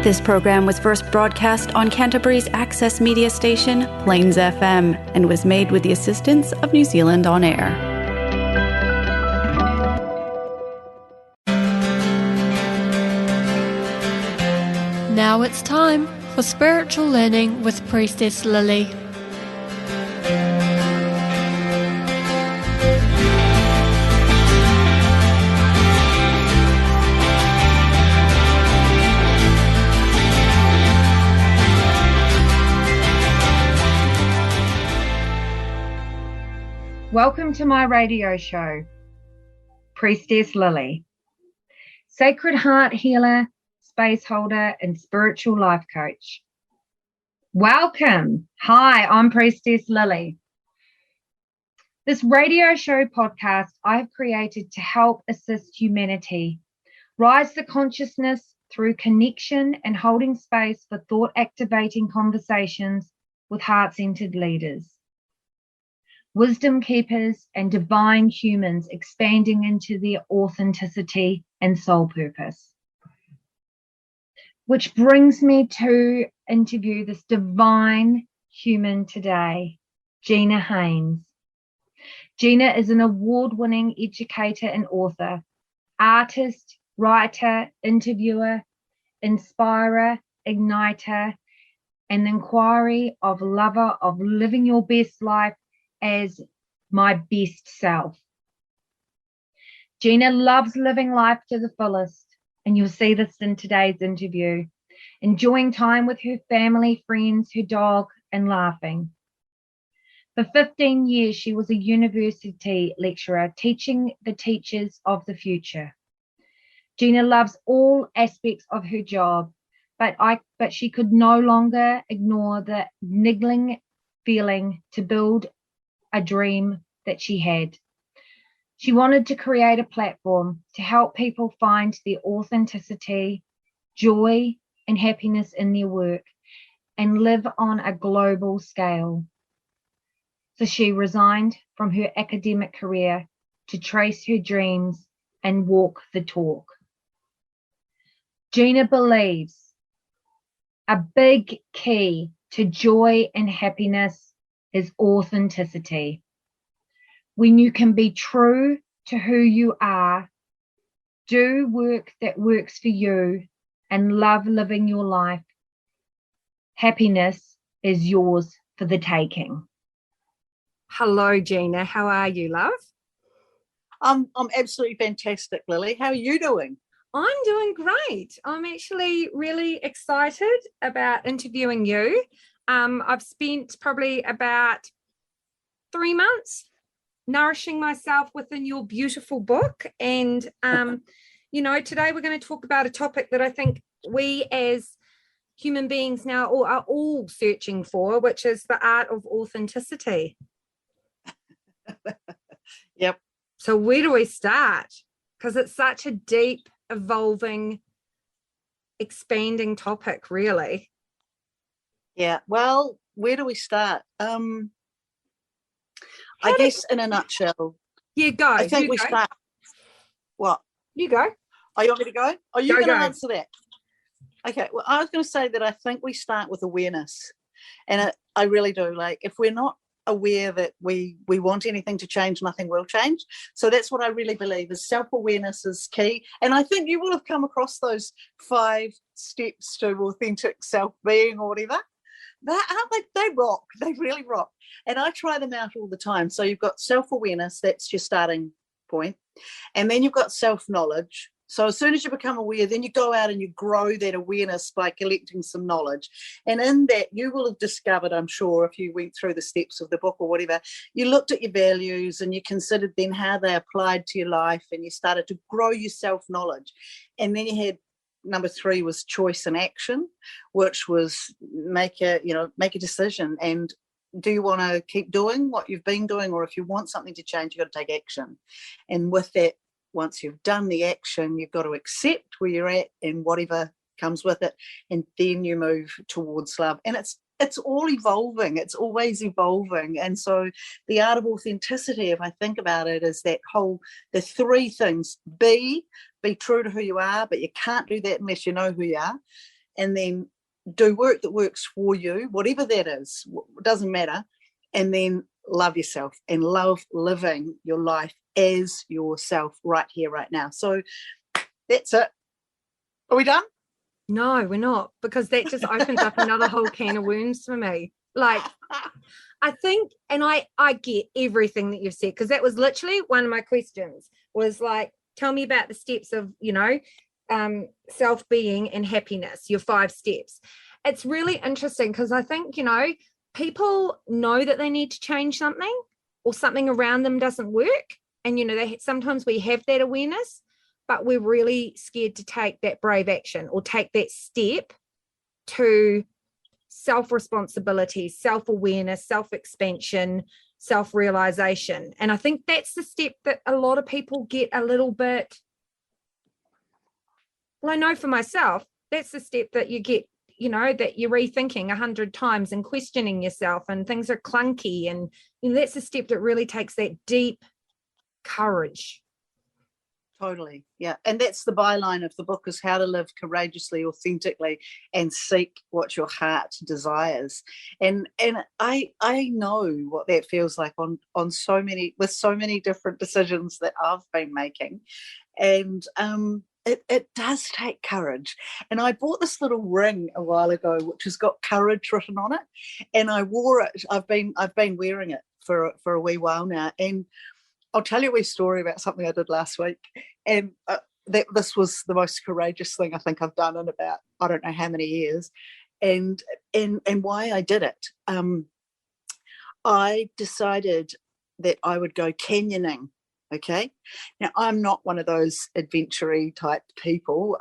This program was first broadcast on Canterbury's access media station, Plains FM, and was made with the assistance of New Zealand On Air. Now it's time for Spiritual Learning with Priestess Lily. Welcome to my radio show, Priestess Lily, Sacred Heart Healer, Space Holder, and Spiritual Life Coach. Welcome. Hi, I'm Priestess Lily. This radio show podcast I have created to help assist humanity rise the consciousness through connection and holding space for thought-activating conversations with heart-centered leaders, wisdom keepers, and divine humans expanding into their authenticity and soul purpose. Which brings me to interview this divine human today, Gina Haines. Gina is an award-winning educator and author, artist, writer, interviewer, inspirer, igniter, and inquiry of lover of living your best life as my best self. Gina loves living life to the fullest, and you'll see this in today's interview, enjoying time with her family, friends, her dog, and laughing. For 15 years, she was a university lecturer teaching the teachers of the future. Gina loves all aspects of her job, but she could no longer ignore the niggling feeling to build a dream that she had. She wanted to create a platform to help people find their authenticity, joy, and happiness in their work and live on a global scale. So she resigned from her academic career to trace her dreams and walk the talk. Gina believes a big key to joy and happiness is authenticity. When you can be true to who you are, do work that works for you, and love living your life, happiness is yours for the taking. Hello, Gina. How are you, love? I'm absolutely fantastic, Lily. How are you doing? I'm doing great. I'm actually really excited about interviewing you. I've spent probably about 3 months nourishing myself within your beautiful book. And, today we're going to talk about a topic that I think we as human beings now are all searching for, which is the art of authenticity. Yep. So where do we start? Because it's such a deep, evolving, expanding topic, really. Yeah, well, where do we start? I guess in a nutshell. Yeah, go. I think we start. What? You go. Oh, you want me to go? Oh, you're going to go. answer that. Okay, well, I was going to say that I think we start with awareness. And I really do. Like, if we're not aware that we want anything to change, nothing will change. So that's what I really believe is self-awareness is key. And I think you will have come across those 5 steps to authentic self-being or whatever. They rock. They really rock. And I try them out all the time. So you've got self-awareness, that's your starting point. And then you've got self-knowledge. So as soon as you become aware, then you go out and you grow that awareness by collecting some knowledge. And in that, you will have discovered, I'm sure, if you went through the steps of the book or whatever, you looked at your values and you considered then how they applied to your life, and you started to grow your self-knowledge. And then you had number 3 was choice and action, which was make a decision. And do you want to keep doing what you've been doing, or if you want something to change, you've got to take action. And with that, once you've done the action, you've got to accept where you're at and whatever comes with it, and then you move towards love. And it's all evolving. It's always evolving. And so the art of authenticity, if I think about it, is the 3 things. Be true to who you are, but you can't do that unless you know who you are. and then do work that works for you, whatever that is, it doesn't matter, and then love yourself and love living your life as yourself right here, right now. So that's it. Are we done? No, we're not, because that just opens up another whole can of worms for me. Like, I think, and I get everything that you've said, because that was literally one of my questions, was like, tell me about the steps of, self-being and happiness, your 5 steps. It's really interesting because I think, people know that they need to change something, or something around them doesn't work. And, sometimes we have that awareness, but we're really scared to take that brave action or take that step to self-responsibility, self-awareness, self-expansion, self-realization. And I think that's the step that a lot of people get a little bit, well, I know for myself, that's the step that you get, that you're rethinking 100 times and questioning yourself, and things are clunky. And that's the step that really takes that deep courage. Totally. Yeah. And that's the byline of the book, is how to live courageously, authentically, and seek what your heart desires. And I know what that feels like with so many different decisions that I've been making. And it does take courage. And I bought this little ring a while ago which has got courage written on it, and I wore it. I've been wearing it for a wee while now, and I'll tell you a wee story about something I did last week. And this was the most courageous thing I think I've done in about, I don't know how many years, and why I did it. I decided that I would go canyoning. Okay. Now, I'm not one of those adventure-y type people.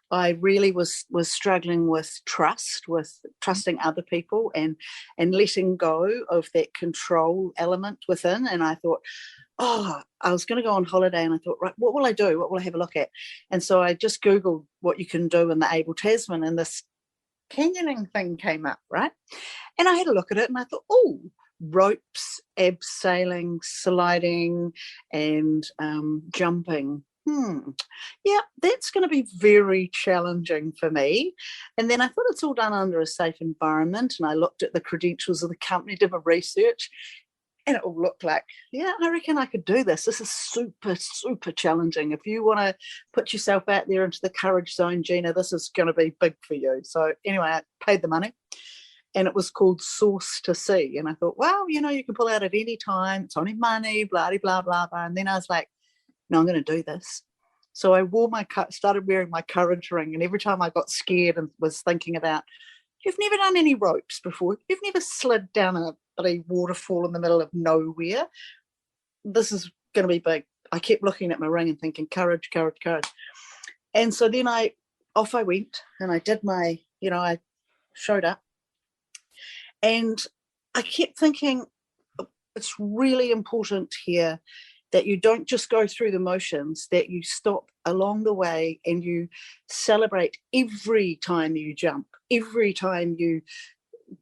I really was struggling with trusting other people and letting go of that control element within. And I thought, I was going to go on holiday, and I thought, right, what will I do? What will I have a look at? And so I just Googled what you can do in the Abel Tasman, and this canyoning thing came up, right? And I had a look at it, and I thought, ropes, abseiling, sliding, and jumping. Yeah, that's going to be very challenging for me. And then I thought, it's all done under a safe environment, and I looked at the credentials of the company, did my research, and it all looked like, yeah, I reckon I could do this. This is super, super challenging. If you want to put yourself out there into the courage zone, Gina, this is going to be big for you. So anyway, I paid the money, and it was called Source to Sea. And I thought, well, you can pull out at any time. It's only money, blah, blah, blah, blah. And then I was like, no, I'm going to do this. So I started wearing my courage ring. And every time I got scared and was thinking about, you've never done any ropes before. You've never slid down a waterfall in the middle of nowhere. This is going to be big. I kept looking at my ring and thinking, courage, courage, courage. And so then off I went, and I did my, I showed up, and I kept thinking, it's really important here that you don't just go through the motions, that you stop along the way and you celebrate every time you jump, every time you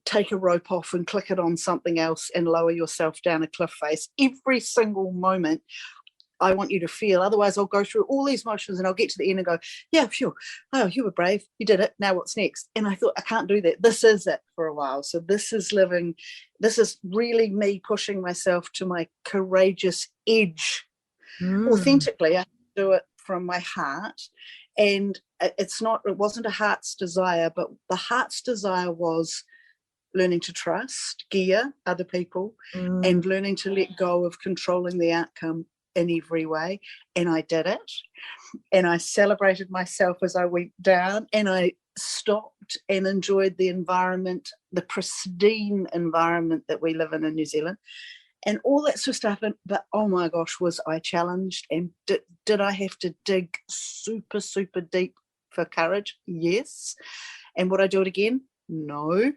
take a rope off and click it on something else and lower yourself down a cliff face. Every single moment I want you to feel. Otherwise, I'll go through all these motions and I'll get to the end and go, yeah, sure. Oh, you were brave. You did it. Now what's next? And I thought, I can't do that. This is it for a while. So this is living. This is really me pushing myself to my courageous edge. Authentically. I do it from my heart. And it wasn't a heart's desire, but the heart's desire was learning to trust, other people, and learning to let go of controlling the outcome in every way. And I did it. And I celebrated myself as I went down, and I stopped and enjoyed the environment, the pristine environment that we live in New Zealand, and all that sort of stuff. But oh my gosh, was I challenged, and did I have to dig super, super deep for courage? Yes. And would I do it again? No.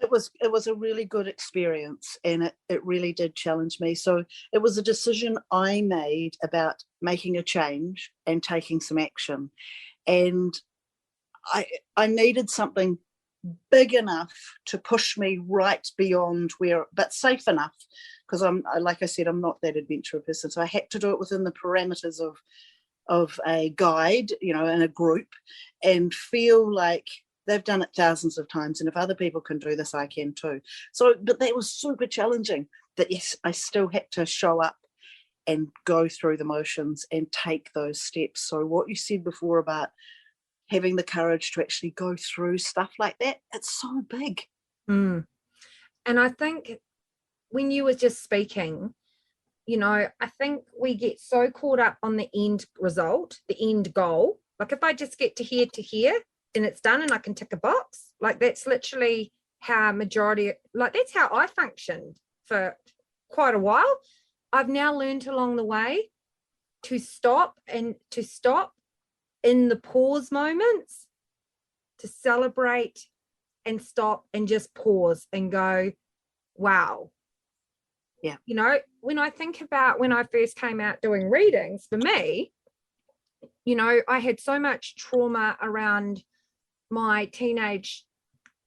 It was a really good experience, and it really did challenge me. So it was a decision I made about making a change and taking some action. And I needed something big enough to push me right beyond but safe enough, because like I said, I'm not that adventurous person. So I had to do it within the parameters of a guide, in a group, and feel like they've done it thousands of times, and if other people can do this, I can too. So, but that was super challenging, that yes, I still had to show up and go through the motions and take those steps. So what you said before about having the courage to actually go through stuff like that, it's so big. And I think when you were just speaking, I think we get so caught up on the end result, the end goal. Like if I just get to here, then it's done and I can tick a box. Like that's literally how that's how I functioned for quite a while. I've now learned along the way to stop in the pause moments, to celebrate and stop and just pause and go, wow. Yeah. When I think about when I first came out doing readings, for me, I had so much trauma around my teenage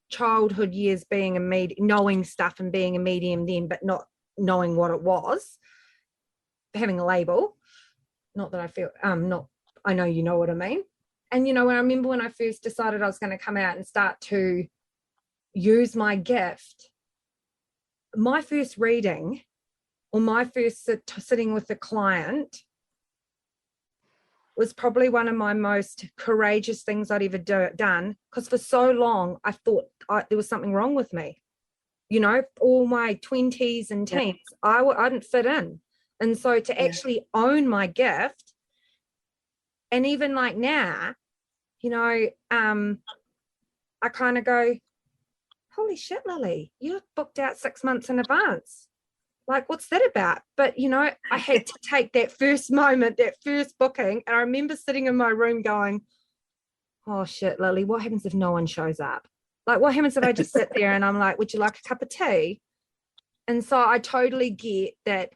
childhood years being knowing stuff and being a medium then, but not knowing what it was, having a label. Not that I feel, I know you know what I mean. And, when I remember when I first decided I was going to come out and start to use my gift, my first reading or my first sitting with the client was probably one of my most courageous things I'd ever done, because for so long I thought there was something wrong with me. All my 20s and teens, I didn't fit in. And so to actually own my gift, and even like now, I kind of go, holy shit, Lily, you're booked out 6 months in advance. Like, what's that about? But, I had to take that first moment, that first booking. And I remember sitting in my room going, oh shit, Lily, what happens if no one shows up? Like, what happens if I just sit there and I'm like, would you like a cup of tea? And so I totally get that,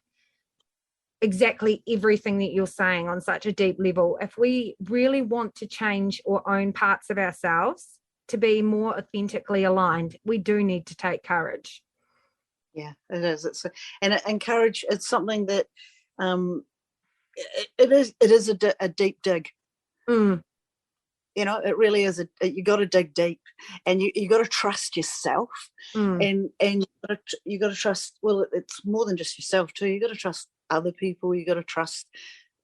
exactly everything that you're saying on such a deep level. If we really want to change or own parts of ourselves to be more authentically aligned, we do need to take courage. Yeah, it is. And courage, it's something that it is a deep dig. It really is. You got to dig deep, and you got to trust yourself, and you got to trust. Well, it's more than just yourself too. You got to trust other people. You got to trust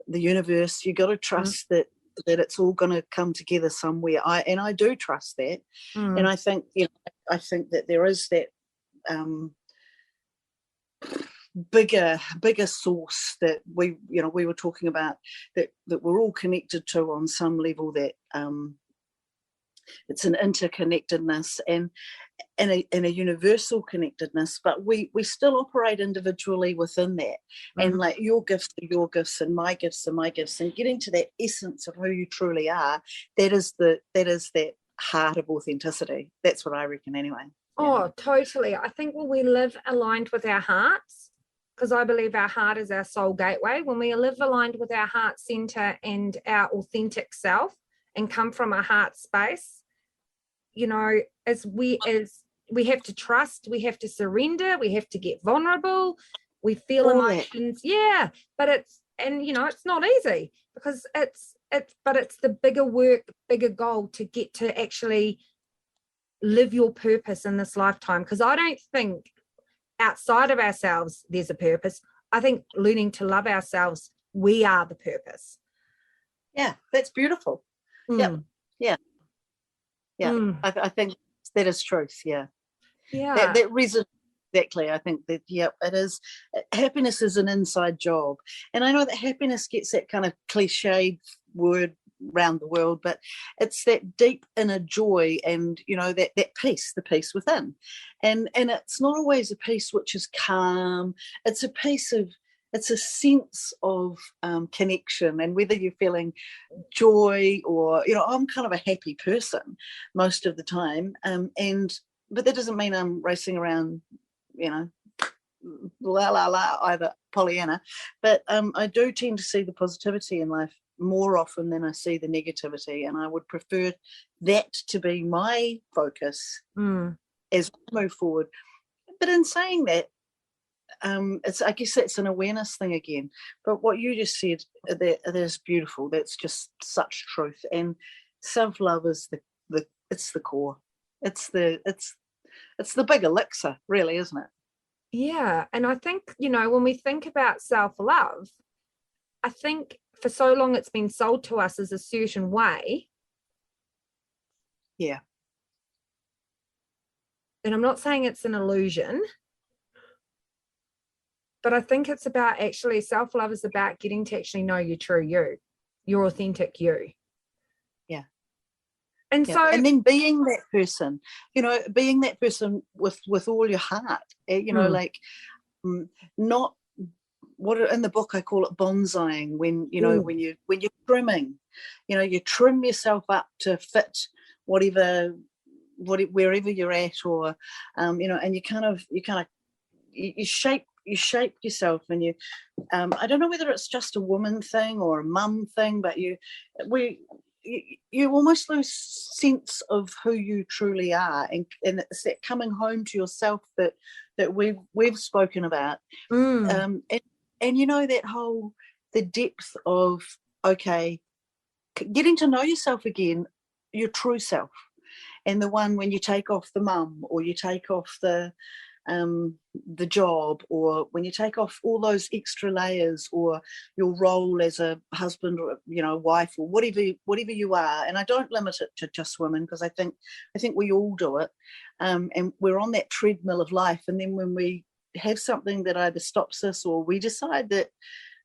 the universe. You got to trust that it's all going to come together somewhere. I do trust that, and I think that there is that bigger source that we were talking about, that we're all connected to on some level, that it's an interconnectedness and a universal connectedness, but we still operate individually within that. And like your gifts are your gifts and my gifts are my gifts, and getting to that essence of who you truly are, that is that heart of authenticity. That's what I reckon anyway. Oh, totally. I think when we live aligned with our hearts, because I believe our heart is our soul gateway, when we live aligned with our heart center and our authentic self and come from a heart space, as we have to trust, we have to surrender, we have to get vulnerable, we feel all emotions. Yeah, but it's not easy, because it's the bigger work, bigger goal to get to actually live your purpose in this lifetime. Because I don't think outside of ourselves there's a purpose. I think learning to love ourselves, we are the purpose. Yeah, that's beautiful. Yeah. I think that is truth. That reason. Exactly. I think that it is. Happiness is an inside job, and I know that happiness gets that kind of cliched word around the world, but it's that deep inner joy, and that peace, the peace within, and it's not always a peace which is calm. It's a sense of connection, and whether you're feeling joy or I'm kind of a happy person most of the time, but that doesn't mean I'm racing around la la la, either Pollyanna, but I do tend to see the positivity in life more often than I see the negativity, and I would prefer that to be my focus as we move forward. But in saying that, it's, I guess that's an awareness thing again. But what you just said, that is beautiful. That's just such truth. And self-love is it's the core. It's the big elixir, really, isn't it? Yeah. And I think, when we think about self-love, I think for so long it's been sold to us as a certain way. Yeah. And I'm not saying it's an illusion, but I think it's about actually self-love is about getting to actually know your true you, your authentic you. Yeah. And yeah. so, and then being that person, being that person with all your heart, like not what in the book I call it bonsaiing, when when you're trimming, you trim yourself up to fit wherever you're at, or and you shape yourself, and I don't know whether it's just a woman thing or a mum thing, but you almost lose sense of who you truly are, and it's that coming home to yourself that we've spoken about. And that whole, the depth of, okay, getting to know yourself again, your true self, and the one when you take off the mum, or you take off the job, or when you take off all those extra layers, or your role as a husband, or wife, or whatever you are. And I don't limit it to just women, because I think we all do it, and we're on that treadmill of life. And then when we have something that either stops us, or we decide that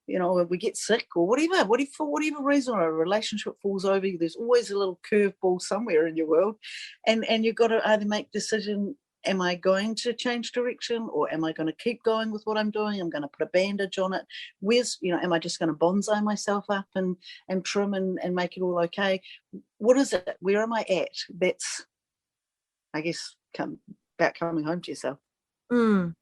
we get sick, or whatever, for whatever reason, or a relationship falls over, there's always a little curveball somewhere in your world, and you've got to either make a decision. Am I going to change direction, or am I going to keep going with what I'm doing? I'm going to put a bandage on it. Am I just going to bonsai myself up and trim and make it all okay? What is it? Where am I at? That's, I guess, about coming home to yourself. And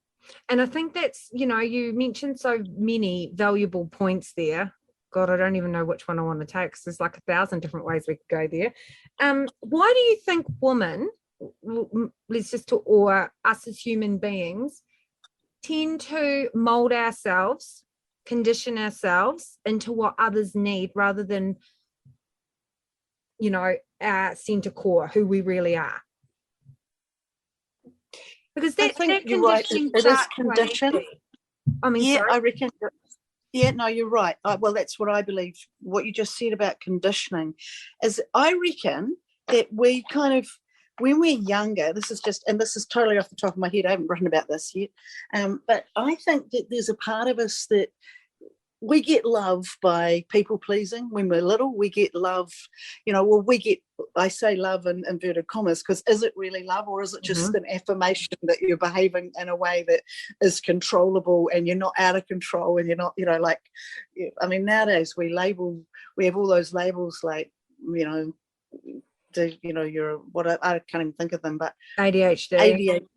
I think that's, you mentioned so many valuable points there. God, I don't even know which one I want to take, because there's like 1,000 different ways we could go there. Why do you think women, let's just talk, or us as human beings, tend to mold ourselves, condition ourselves into what others need, rather than, our center core, who we really are? Because that you're right. It is conditioned. Sorry. I reckon. Yeah, no, you're right. Well, that's what I believe. What you just said about conditioning is, I reckon that we kind of, when we're younger, this is totally off the top of my head, I haven't written about this yet, but I think that there's a part of us that we get love by people pleasing. When we're little, we get love, I say love in inverted commas, because is it really love, or is it just an affirmation that you're behaving in a way that is controllable, and you're not out of control, and you're not, nowadays we have all those labels, like, you're what, I can't even think of them, but ADHD,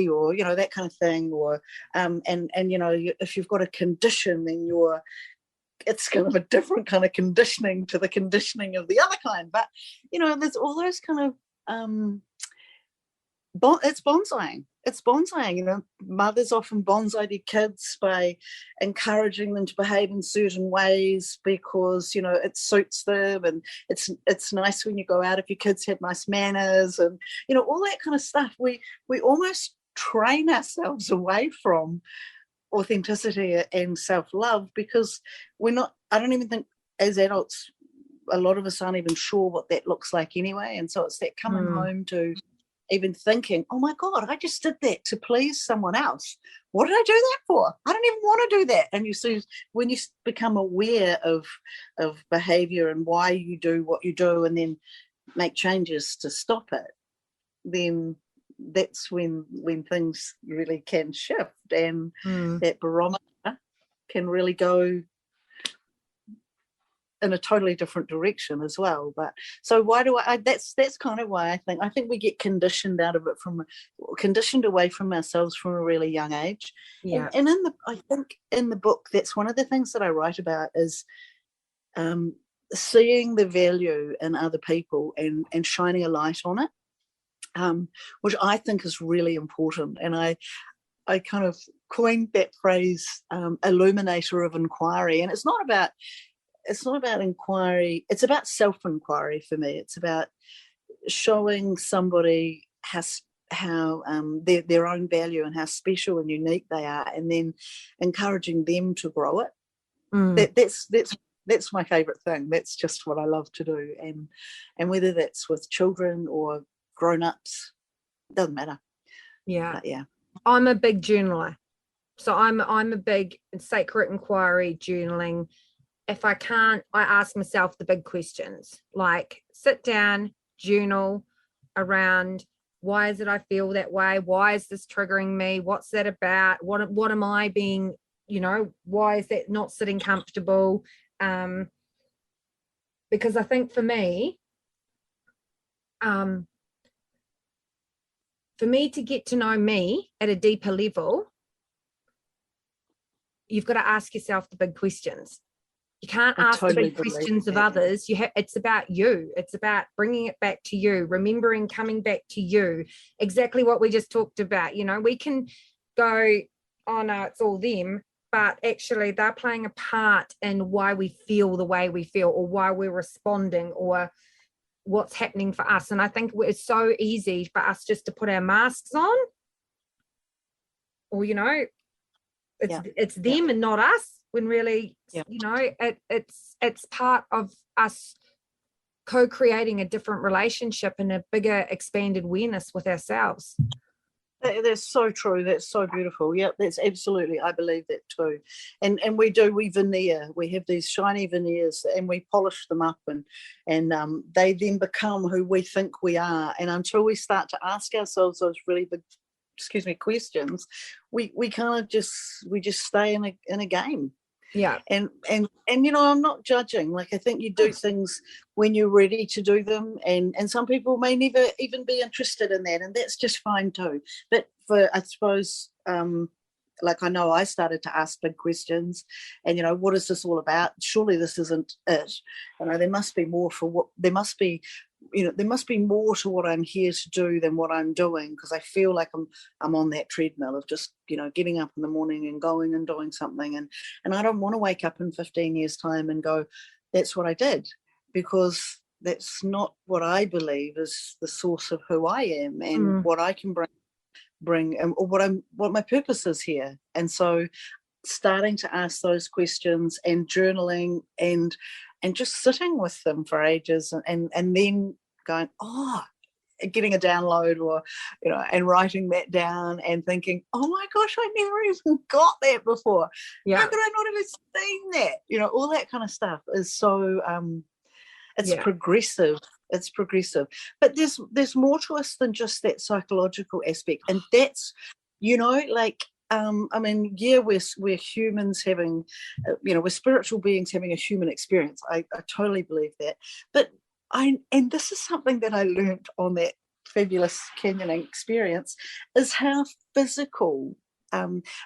or that kind of thing, or if you've got a condition, then it's kind of a different kind of conditioning to the conditioning of the other kind. But there's all those kind of it's bonsaiing. Mothers often bonsai their kids by encouraging them to behave in certain ways, because it suits them, and it's nice when you go out if your kids have nice manners, and all that kind of stuff. We almost train ourselves away from authenticity and self-love, because I don't even think, as adults, a lot of us aren't even sure what that looks like anyway. And so it's that coming home to even thinking, oh my God, I just did that to please someone else. What did I do that for? I don't even want to do that. And you see, when you become aware of behavior and why you do what you do, and then make changes to stop it, then that's when things really can shift, and that barometer can really go in a totally different direction as well. But so why do that's kind of why I think we get conditioned away from ourselves from a really young age. Yeah. And I think in the book, that's one of the things that I write about, is seeing the value in other people and shining a light on it, which I think is really important. And I kind of coined that phrase, illuminator of inquiry, and it's not about inquiry. It's about self-inquiry for me. It's about showing somebody how their own value and how special and unique they are, and then encouraging them to grow it. That's my favorite thing. That's just what I love to do, and whether that's with children or grown-ups, doesn't matter. Yeah. But yeah, I'm a big journaler, so I'm a big sacred inquiry journaling. If I can't, I ask myself the big questions, like sit down, journal around, why is it I feel that way? Why is this triggering me? What's that about? What am I being, why is that not sitting comfortable? Because I think for me to get to know me at a deeper level, you've got to ask yourself the big questions. You can't ask the big questions of others. It's about you. It's about bringing it back to you, remembering, coming back to you. Exactly what we just talked about. We can go, oh no, it's all them, but actually they're playing a part in why we feel the way we feel, or why we're responding, or what's happening for us. And I think it's so easy for us just to put our masks on, or it's them and not us, when really it's part of us co-creating a different relationship and a bigger expanded awareness with ourselves. That's so true. That's so beautiful. Yeah, that's absolutely, I believe that too. And we veneer. We have these shiny veneers and we polish them up, and they then become who we think we are. And until we start to ask ourselves those really big, questions, we kind of just stay in a game. Yeah. And I'm not judging. Like, I think you do things when you're ready to do them, and some people may never even be interested in that, and that's just fine too. But I suppose like, I know I started to ask big questions, and what is this all about? Surely this isn't it. There must be more there must be more to what I'm here to do than what I'm doing, because I feel like I'm on that treadmill of just getting up in the morning and going and doing something, and I don't want to wake up in 15 years time and go, that's what I did, because that's not what I believe is the source of who I am and what I can bring and what my purpose is here. And so starting to ask those questions and journaling and just sitting with them for ages, and then going, getting a download, or and writing that down and thinking, oh my gosh, I never even got that before. How could I not have seen that? All that kind of stuff is so it's progressive. It's progressive, but there's more to us than just that psychological aspect, and that's we're humans having, we're spiritual beings having a human experience. I totally believe that. But this is something that I learned on that fabulous canyoning experience, is how physical,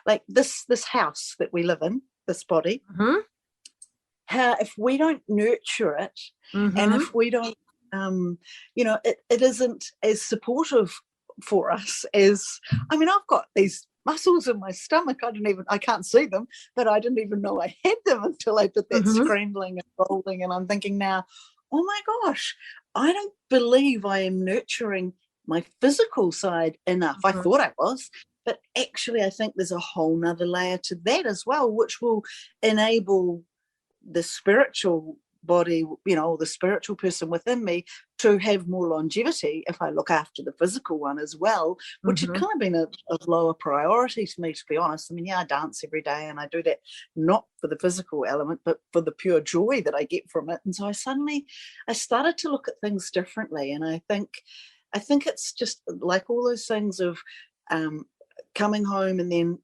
like this house that we live in, this body, how if we don't nurture it, and if we don't, it isn't as supportive for us as, I've got these muscles in my stomach. I can't see them, but I didn't even know I had them until I did that scrambling and rolling. And I'm thinking now, oh my gosh, I don't believe I am nurturing my physical side enough. I thought I was, but actually I think there's a whole nother layer to that as well, which will enable the spiritual body, the spiritual person within me to have more longevity if I look after the physical one as well, which had kind of been a lower priority to me, to be honest. I dance every day, and I do that not for the physical element, but for the pure joy that I get from it. And so I started to look at things differently. And I think it's just like all those things of coming home and then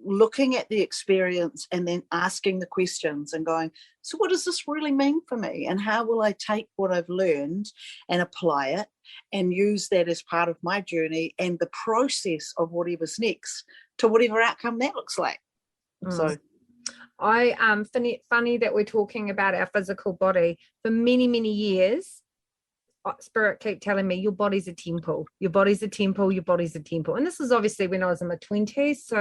looking at the experience and then asking the questions and going, so what does this really mean for me, and how will I take what I've learned and apply it and use that as part of my journey and the process of whatever's next to whatever outcome that looks like. So I funny that we're talking about our physical body. For many years, Spirit keep telling me your body's a temple, your body's a temple, your body's a temple. And this was obviously when I was in my 20s, so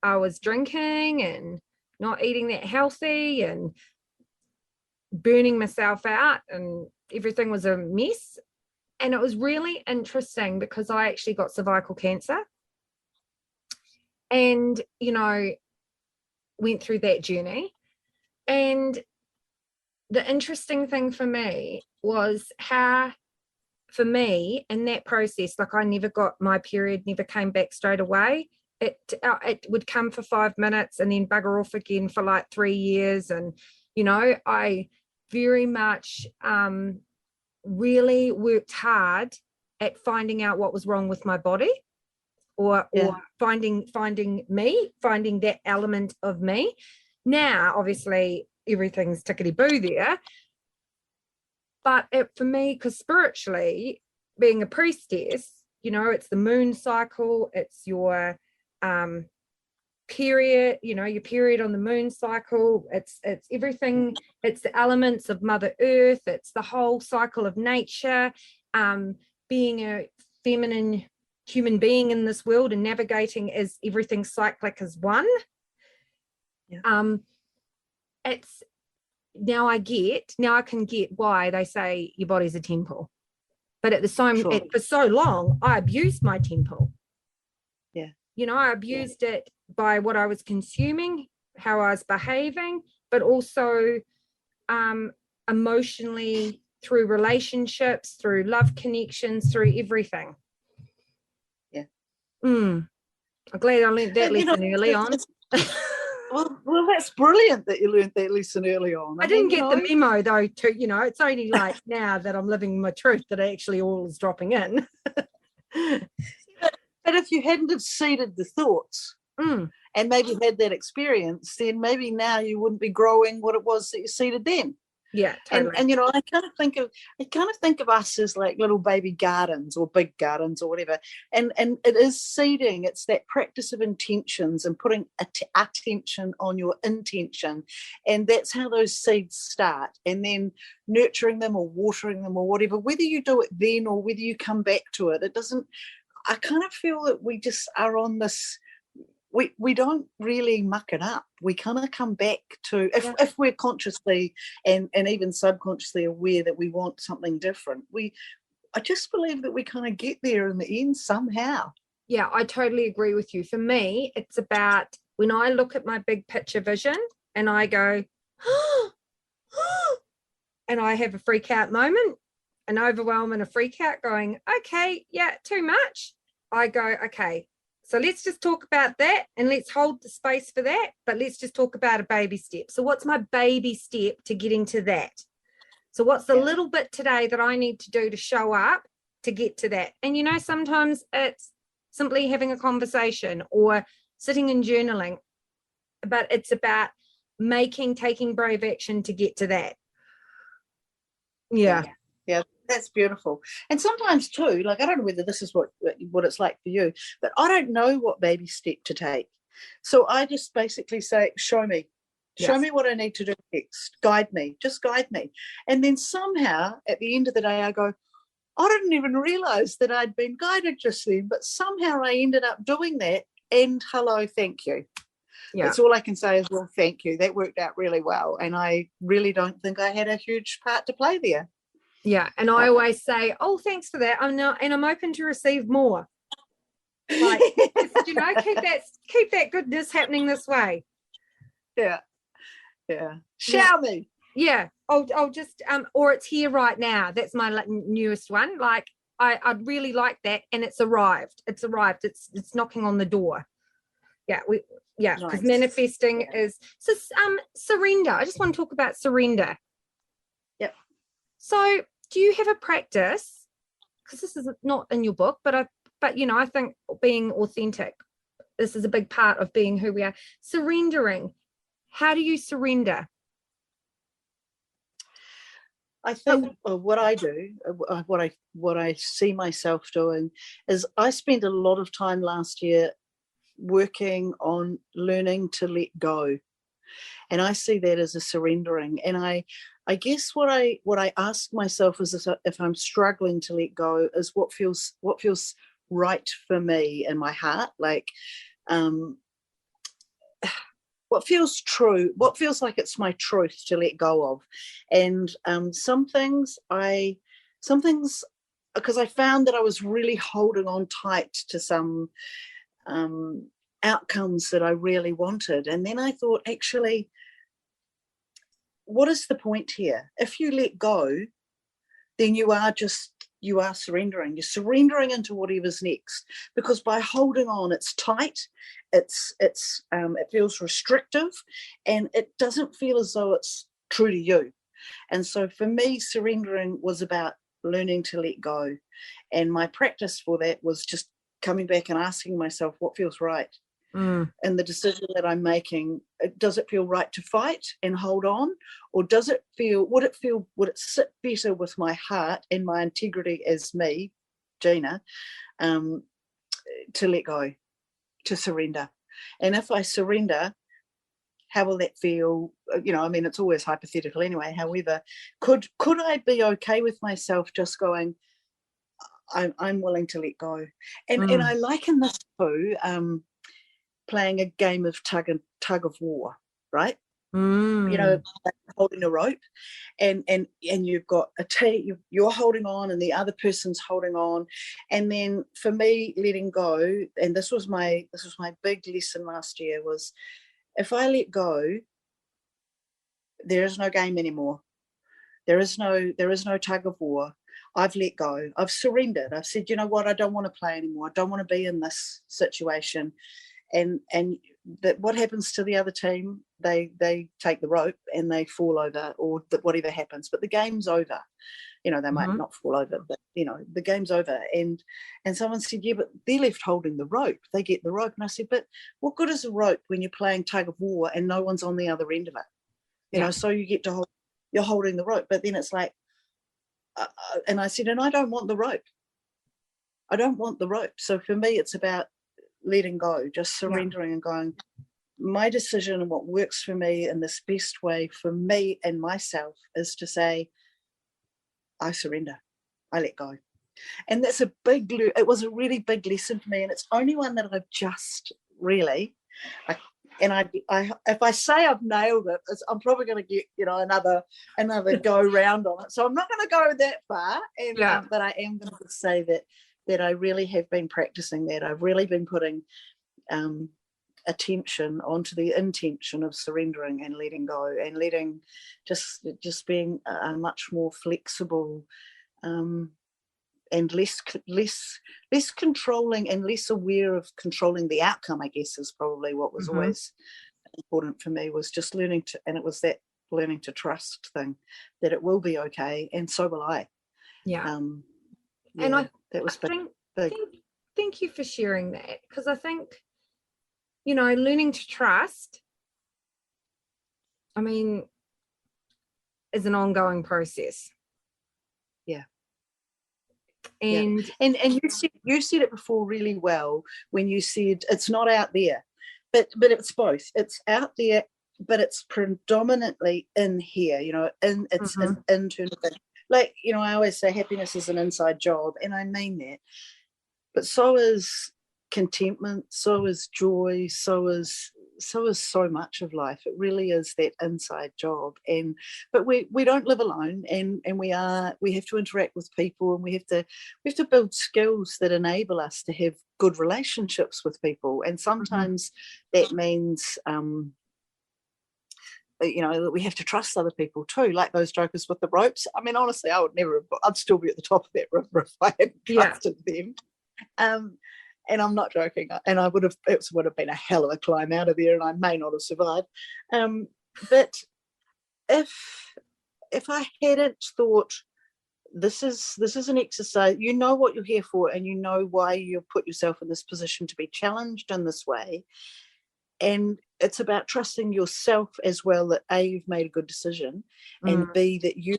I was drinking and not eating that healthy and burning myself out, and everything was a mess. And it was really interesting because I actually got cervical cancer and, went through that journey. And the interesting thing for me was how, for me, in that process, like I never got my period, never came back straight away. It would come for 5 minutes and then bugger off again for like 3 years. And, I very much really worked hard at finding out what was wrong with my body, or finding that element of me. Now, obviously, everything's tickety-boo there. But for me, because spiritually, being a priestess, it's the moon cycle, it's your period, your period on the moon cycle, it's everything, it's the elements of Mother Earth, it's the whole cycle of nature, being a feminine human being in this world and navigating as everything cyclic as one. It's now I can get why they say your body's a temple, but at the same for so long I abused my temple. I abused it by what I was consuming, how I was behaving, but also emotionally, through relationships, through love connections, through everything. I'm glad I learned that lesson early on. Well, that's brilliant that you learned that lesson early on. I didn't get the memo though. It's only like now that I'm living my truth that actually all is dropping in. But if you hadn't have seeded the thoughts and maybe had that experience, then maybe now you wouldn't be growing what it was that you seeded then. Yeah, totally. And I kind of think of us as like little baby gardens or big gardens or whatever. And it is seeding. It's that practice of intentions and putting attention on your intention. And that's how those seeds start. And then nurturing them or watering them or whatever, whether you do it then or whether you come back to it, I kind of feel that we just are on this, we don't really muck it up. We kind of come back to, if we're consciously and even subconsciously aware that we want something different, I just believe that we kind of get there in the end somehow. Yeah, I totally agree with you. For me, it's about when I look at my big picture vision and I go, and I have a freak out moment, an overwhelm and a freak out going, okay, yeah, too much. I go, okay, so let's just talk about that and let's hold the space for that, but let's just talk about a baby step. So what's my baby step to getting to that? So what's the little bit today that I need to do to show up to get to that? And, sometimes it's simply having a conversation or sitting and journaling, but it's about taking brave action to get to that. Yeah. That's beautiful. And sometimes too, like I don't know whether this is what it's like for you, but I don't know what baby step to take. So I just basically say, show me what I need to do next. Just guide me. And then somehow at the end of the day, I go, I didn't even realize that I'd been guided just then, but somehow I ended up doing that. And hello, thank you. Yeah. That's all I can say is, well, thank you. That worked out really well. And I really don't think I had a huge part to play there. Yeah, and I always say, "Oh, thanks for that. I'm open to receive more." Like, keep that goodness happening this way. Yeah. Shower me. Yeah. I'll just or it's here right now. That's my newest one. Like I'd really like that, and it's arrived. It's knocking on the door. Yeah, because manifesting is surrender. I just want to talk about surrender. Yep. So, do you have a practice? Because this is not in your book, but I think being authentic, this is a big part of being who we are. Surrendering. How do you surrender? I think what I do, what I see myself doing, is I spent a lot of time last year working on learning to let go, and I see that as a surrendering. And I guess what I ask myself is, if I'm struggling to let go, is what feels right for me in my heart. Like what feels true, what feels like it's my truth to let go of. And some things, because I found that I was really holding on tight to some outcomes that I really wanted. And then I thought, actually, what is the point here? If you let go, then you are surrendering. You're surrendering into whatever's next, because by holding on, it's tight, it feels restrictive, and it doesn't feel as though it's true to you. And so for me, surrendering was about learning to let go. And my practice for that was just coming back and asking myself, what feels right? And the decision that I'm making, does it feel right to fight and hold on, or would it sit better with my heart and my integrity as me, Gina, to let go, to surrender? And if I surrender, how will that feel? I mean, it's always hypothetical anyway. However, could I be okay with myself just going, I'm willing to let go? And I liken this to playing a game of tug of war, right? Holding a rope, and you've got a team, you're holding on, and the other person's holding on. And then for me, letting go, and this was my big lesson last year, was if I let go, there is no game anymore. There is no tug of war. I've let go. I've surrendered. I've said, you know what? I don't want to play anymore. I don't want to be in this situation. And that what happens to the other team, they take the rope and they fall over, or whatever happens, but the game's over. They might not fall over, but the game's over. And someone said, yeah, but they're left holding the rope. They get the rope. And I said, but what good is a rope when you're playing tug of war and no one's on the other end of it? So you get to hold, you're holding the rope, but then it's like, and I said, and I don't want the rope. I don't want the rope. So for me, it's about letting go, just surrendering and going, my decision and what works for me and this best way for me and myself is to say, I surrender, I let go. And that's it was a really big lesson for me, and it's only one that I've just really, if I say I've nailed it, I'm probably going to get another go round on it. So I'm not going to go that far, but I am going to say that I really have been practicing that. I've really been putting attention onto the intention of surrendering and letting go, and letting just being a much more flexible and less controlling and less aware of controlling the outcome, I guess, is probably what was always important for me, was just learning to trust thing, that it will be okay, and so will I. And that was big. Thank you for sharing that, because I think, learning to trust, I mean, is an ongoing process. And you said it before really well when you said it's not out there, but it's both. It's out there, but it's predominantly in here. It's an internal thing. Like, I always say happiness is an inside job, and I mean that. But so is contentment, so is joy, so is so much of life. It really is that inside job. But we don't live alone, and we have to interact with people, and we have to build skills that enable us to have good relationships with people. And sometimes that means that we have to trust other people too, like those jokers with the ropes. I mean, honestly, I'd still be at the top of that river if I hadn't trusted them. And I'm not joking. And it would have been a hell of a climb out of there, and I may not have survived. But if I hadn't thought, this is an exercise, you know what you're here for, and you know why you've put yourself in this position to be challenged in this way, and it's about trusting yourself as well, that A, you've made a good decision, and B, that you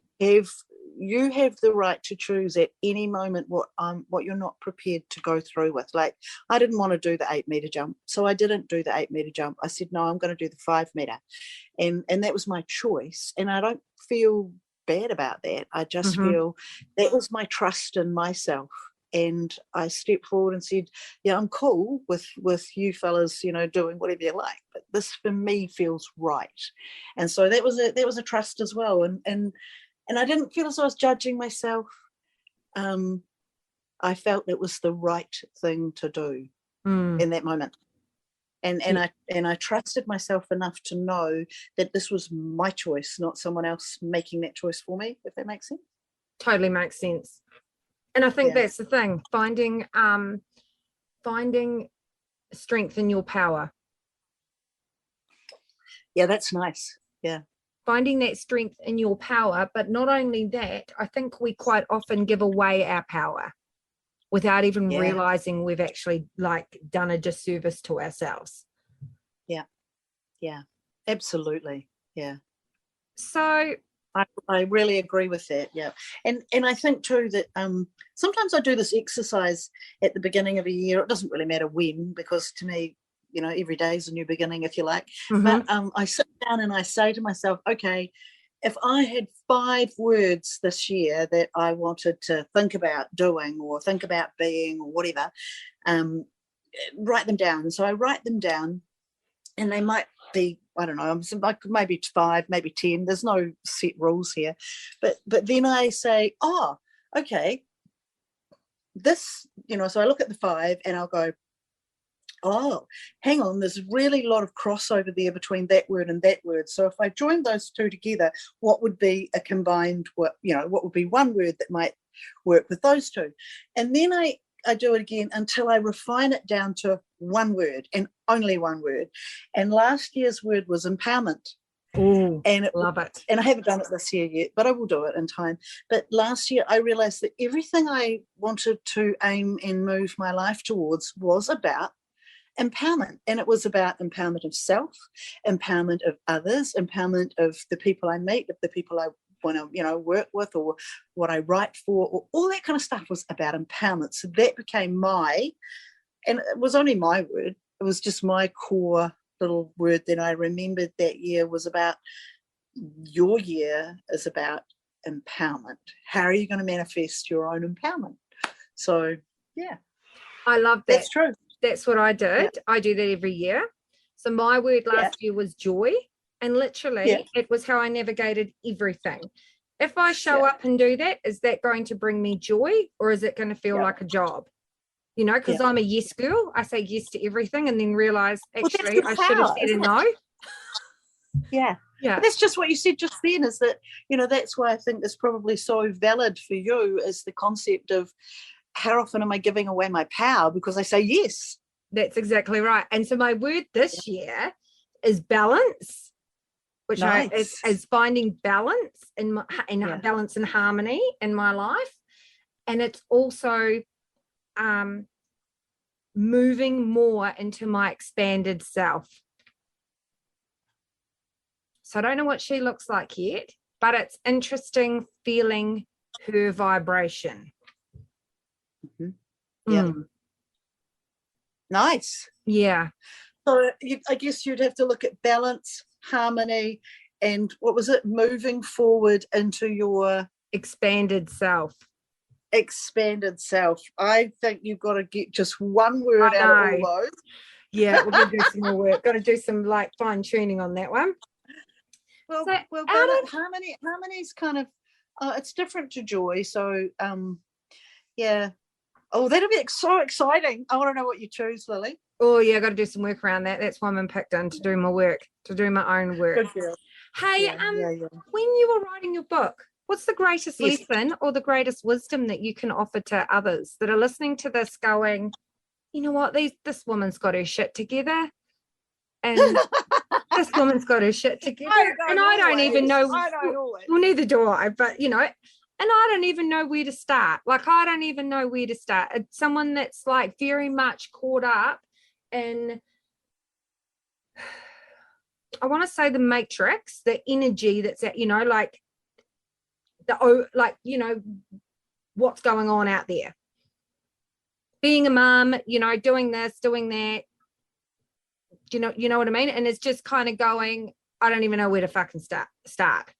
have the right to choose at any moment what you're not prepared to go through with. Like, I didn't want to do the 8-meter jump, so I didn't do the 8-meter jump. I said, no, I'm going to do the 5-meter, and that was my choice, and I don't feel bad about that. I just feel that was my trust in myself, And I stepped forward and said, yeah, I'm cool with you fellas, doing whatever you like, but this for me feels right. And so that was a trust as well. And I didn't feel as though I was judging myself. I felt it was the right thing to do in that moment. And I trusted myself enough to know that this was my choice, not someone else making that choice for me, if that makes sense. Totally makes sense. And I think that's the thing, finding strength in your power. Yeah, that's nice. Yeah. Finding that strength in your power, but not only that, I think we quite often give away our power without even realizing we've actually done a disservice to ourselves. Yeah, absolutely. Yeah. So I really agree with that. Yeah. And I think too that sometimes I do this exercise at the beginning of a year. It doesn't really matter when, because to me, every day is a new beginning, if you like. But I sit down and I say to myself, okay, if I had 5 words this year that I wanted to think about doing or think about being or whatever, write them down. And so I write them down, and they might be, I don't know, maybe 5, maybe 10. There's no set rules here. But then I say, oh, okay, this, so I look at the 5 and I'll go, oh, hang on, there's really a lot of crossover there between that word and that word. So if I joined those 2 together, what would be a combined, what would be one word that might work with those 2? And then I do it again until I refine it down to one word and only one word. And last year's word was empowerment. Ooh, and love it. And I haven't done it this year yet, but I will do it in time. But last year I realized that everything I wanted to aim and move my life towards was about empowerment. And it was about empowerment of self, empowerment of others, empowerment of the people I meet, of the people I want to work with, or what I write for, or all that kind of stuff was about empowerment. So that became and it was only my word, it was just my core little word that I remembered that year was about, your year is about empowerment. How are you going to manifest your own empowerment? So yeah, I love that. That's true. That's what I did. Yeah. I do that every year. So my word last year was joy. And literally it was how I navigated everything. If I show up and do that, is that going to bring me joy, or is it going to feel like a job? Because I'm a yes girl. I say yes to everything and then realize, actually, I should have said a no. Yeah. But that's just what you said just then, is that, that's why I think it's probably so valid for you, is the concept of how often am I giving away my power because I say yes. That's exactly right. And so my word this year is balance, which is finding balance in balance and harmony in my life. And it's also moving more into my expanded self. So I don't know what she looks like yet, but it's interesting feeling her vibration. Yeah. Nice. Yeah. So I guess you'd have to look at balance, harmony, and what was it? Moving forward into your expanded self. Expanded self. I think you've got to get just one word out of all those. Yeah, we're going to do some more work. Got to do some fine tuning on that one. Well, harmony's kind of it's different to joy. So yeah. Oh, that'll be so exciting. I want to know what you choose, Lily. Oh, yeah, I got to do some work around that. That's why I'm in Picton, to do my work, to do my own work. Good girl. Hey, when you were writing your book, what's the greatest lesson or the greatest wisdom that you can offer to others that are listening to this going, you know what, this woman's got her shit together, and this woman's got her shit together, and I don't even know. Well, neither do I, but and I don't even know where to start. I don't even know where to start. It's someone that's very much caught up in, I want to say, the matrix, the energy that's at, what's going on out there. Being a mum, doing this, doing that. You know what I mean? And it's just kind of going, I don't even know where to fucking start.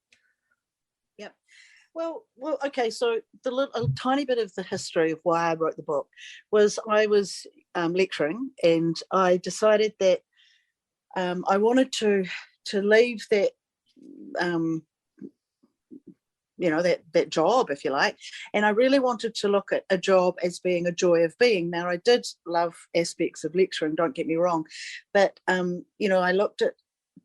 Okay. So a tiny bit of the history of why I wrote the book was I was lecturing, and I decided that I wanted to leave that that job, if you like, and I really wanted to look at a job as being a joy of being. Now, I did love aspects of lecturing, don't get me wrong, but I looked at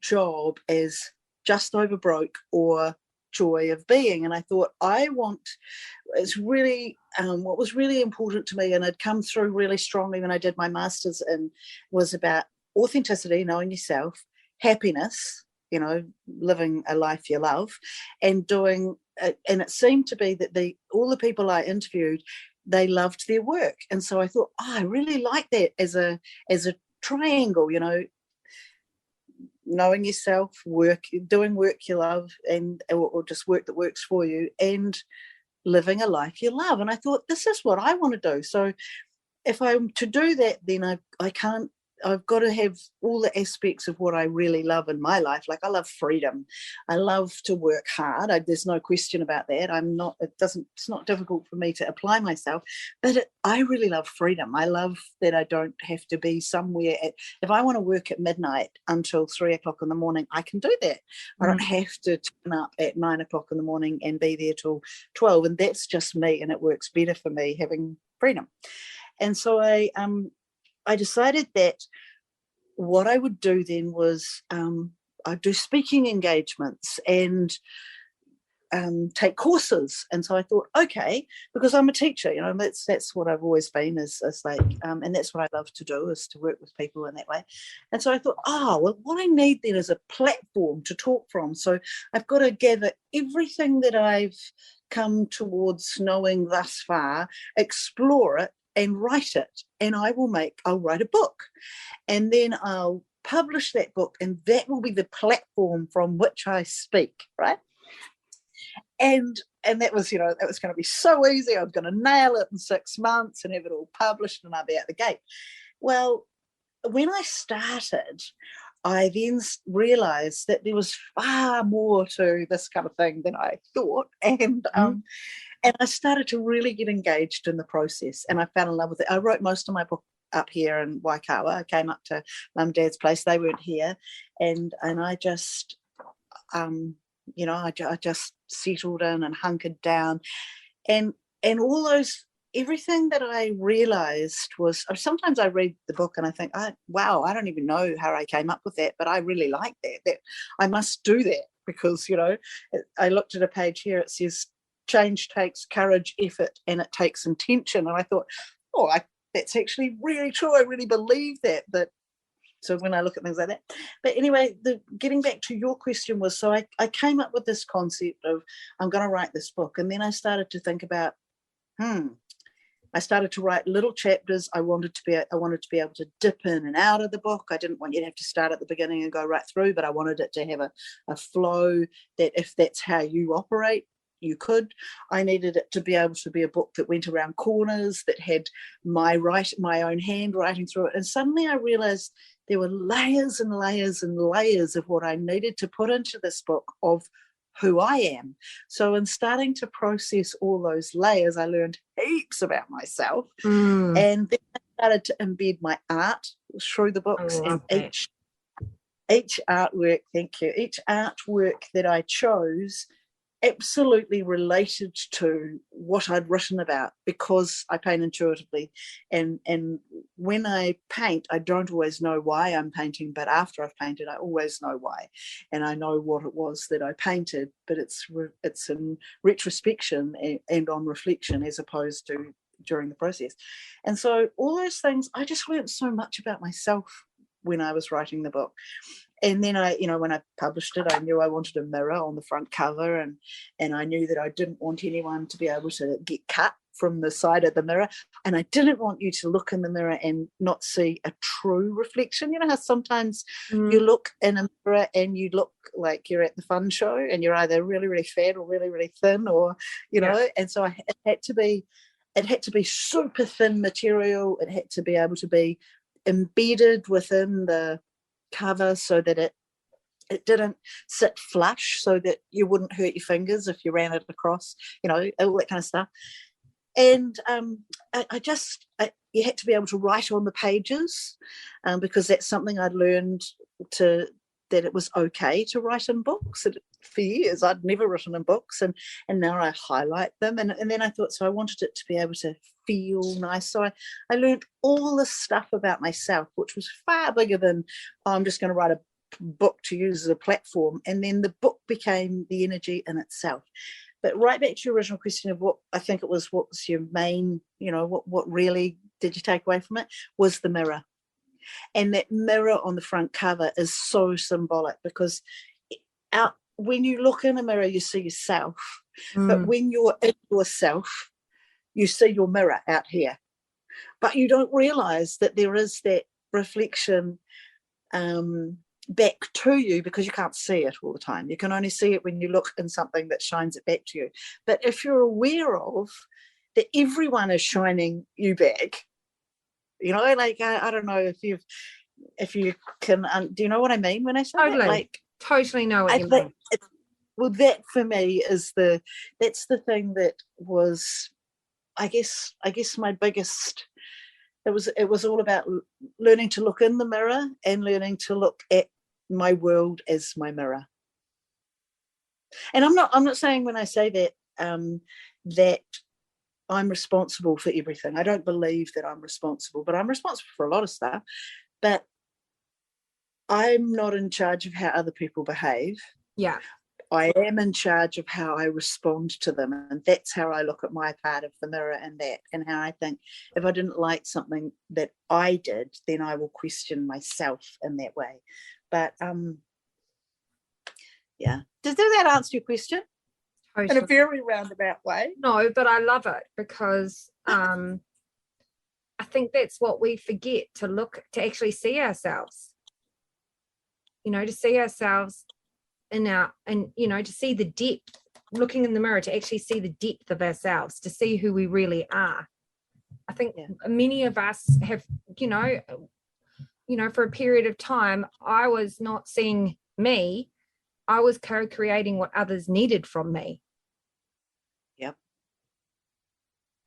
job as just over broke or joy of being, and I thought it's really what was really important to me, and it come through really strongly when I did my master's in, was about authenticity, knowing yourself, happiness, living a life you love, and doing. And it seemed to be that all the people I interviewed, they loved their work, and so I thought, I really like that as a triangle, knowing yourself, doing work you love, and or just work that works for you, and living a life you love. And I thought, this is what I want to do. So if I'm to do that, then I've got to have all the aspects of what I really love in my life. Like, I love freedom. I love to work hard. There's no question about that. It's not difficult for me to apply myself, but I really love freedom. I love that I don't have to be somewhere if I want to work at midnight until 3:00 in the morning, I can do that. I don't have to turn up at 9:00 in the morning and be there till 12. And that's just me. And it works better for me having freedom. And so I decided that what I would do then was I'd do speaking engagements and take courses. And so I thought, okay, because I'm a teacher, that's what I've always been, is like, and that's what I love to do, is to work with people in that way. And so I thought, what I need then is a platform to talk from. So I've got to gather everything that I've come towards knowing thus far, explore it, and write it, and I'll write a book, and then I'll publish that book, and that will be the platform from which I speak, right? And that was, that was going to be so easy. I was going to nail it in 6 months and have it all published, and I'll be out the gate. Well, when I started, I then realised that there was far more to this kind of thing than I thought, and I started to really get engaged in the process, and I fell in love with it. I wrote most of my book up here in Waikawa. I came up to Mum and Dad's place. They weren't here, and I just, I just settled in and hunkered down, and all those. Everything that I realised was, sometimes I read the book and I think, wow, I don't even know how I came up with that, but I really like that I must do that, because, I looked at a page here, it says, change takes courage, effort, and it takes intention. And I thought, that's actually really true. I really believe that. So when I look at things like that. But anyway, getting back to your question was, so I came up with this concept of, I'm going to write this book. And then I started to think about, I started to write little chapters. I wanted to be able to dip in and out of the book. I didn't want you to have to start at the beginning and go right through, but I wanted it to have a flow that, if that's how you operate, you could. I needed it to be able to be a book that went around corners, that had my own handwriting through it. And suddenly I realized there were layers and layers and layers of what I needed to put into this book of who I am. So in starting to process all those layers, I learned heaps about myself. And then I started to embed my art through the books, and each artwork, thank you, each artwork that I chose absolutely related to what I'd written about, because I paint intuitively, and when I paint, I don't always know why I'm painting, but after I've painted, I always know why, and I know what it was that I painted, but it's in retrospection and on reflection, as opposed to during the process. And so all those things, I just learned so much about myself when I was writing the book. And then when I published it, I knew I wanted a mirror on the front cover, and I knew that I didn't want anyone to be able to get cut from the side of the mirror, and I didn't want you to look in the mirror and not see a true reflection. You know how sometimes you look in a mirror and you look like you're at the fun show, and you're either really, really fat or really, really thin, or and so it had to be super thin material. It had to be able to be embedded within the cover, so that It didn't sit flush so that you wouldn't hurt your fingers if you ran it across, all that kind of stuff. And you had to be able to write on the pages, because that's something I'd learned that it was okay to write in books. For years, I'd never written in books, and now I highlight them. And then I thought, so I wanted it to be able to feel nice. So I learned all this stuff about myself, which was far bigger than, I'm just going to write a book to use as a platform. And then the book became the energy in itself. But right back to your original question of what was your main, what really did you take away from it, was the mirror. And that mirror on the front cover is so symbolic, because when you look in a mirror, you see yourself. But when you're in yourself, you see your mirror out here. But you don't realize that there is that reflection back to you, because you can't see it all the time. You can only see it when you look in something that shines it back to you. But if you're aware of that everyone is shining you back, I don't know if you can, do you know what I mean when I say that? Totally know what you mean. Well, that for me is that's the thing that was, I guess my biggest. It was all about learning to look in the mirror and learning to look at my world as my mirror. And I'm not saying when I say that that I'm responsible for everything. I don't believe that I'm responsible, but I'm responsible for a lot of stuff. But I'm not in charge of how other people behave. Yeah. I am in charge of how I respond to them. And that's how I look at my part of the mirror, and how I think if I didn't like something that I did, then I will question myself in that way. But yeah. Does that answer your question? Totally. In a very roundabout way? No, but I love it, because I think that's what we forget, to actually see ourselves. To see ourselves to see the depth, looking in the mirror, to actually see the depth of ourselves, to see who we really are. I think many of us have, for a period of time, I was not seeing me. I was co-creating what others needed from me. Yep.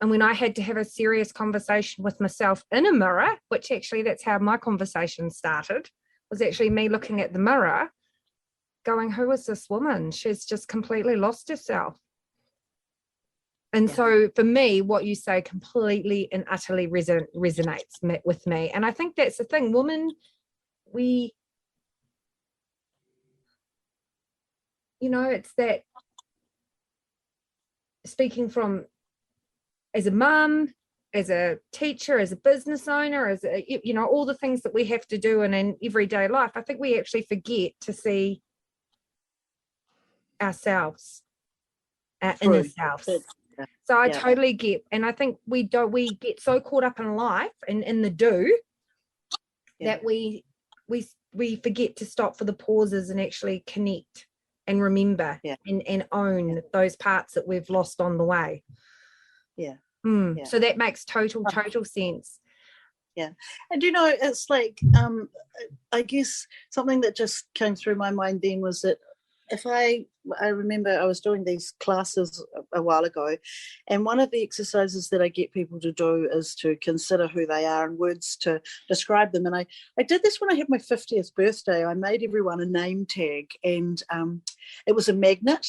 And when I had to have a serious conversation with myself in a mirror, which actually that's how my conversation started, was actually me looking at the mirror going, who is this woman? She's just completely lost herself. And so for me, what you say completely and utterly resonates with me. And I think that's the thing. Women, it's that, speaking from as a mum, as a teacher, as a business owner, as all the things that we have to do in everyday life, I think we actually forget to see ourselves, our inner selves. So I totally get, and I think we get so caught up in life and in the do that we forget to stop for the pauses and actually connect and remember and own those parts that we've lost on the way. So that makes total sense. Yeah. And it's like I guess something that just came through my mind then was that if I remember I was doing these classes a while ago, and one of the exercises that I get people to do is to consider who they are and words to describe them. And I did this when I had my 50th birthday. I made everyone a name tag, and it was a magnet.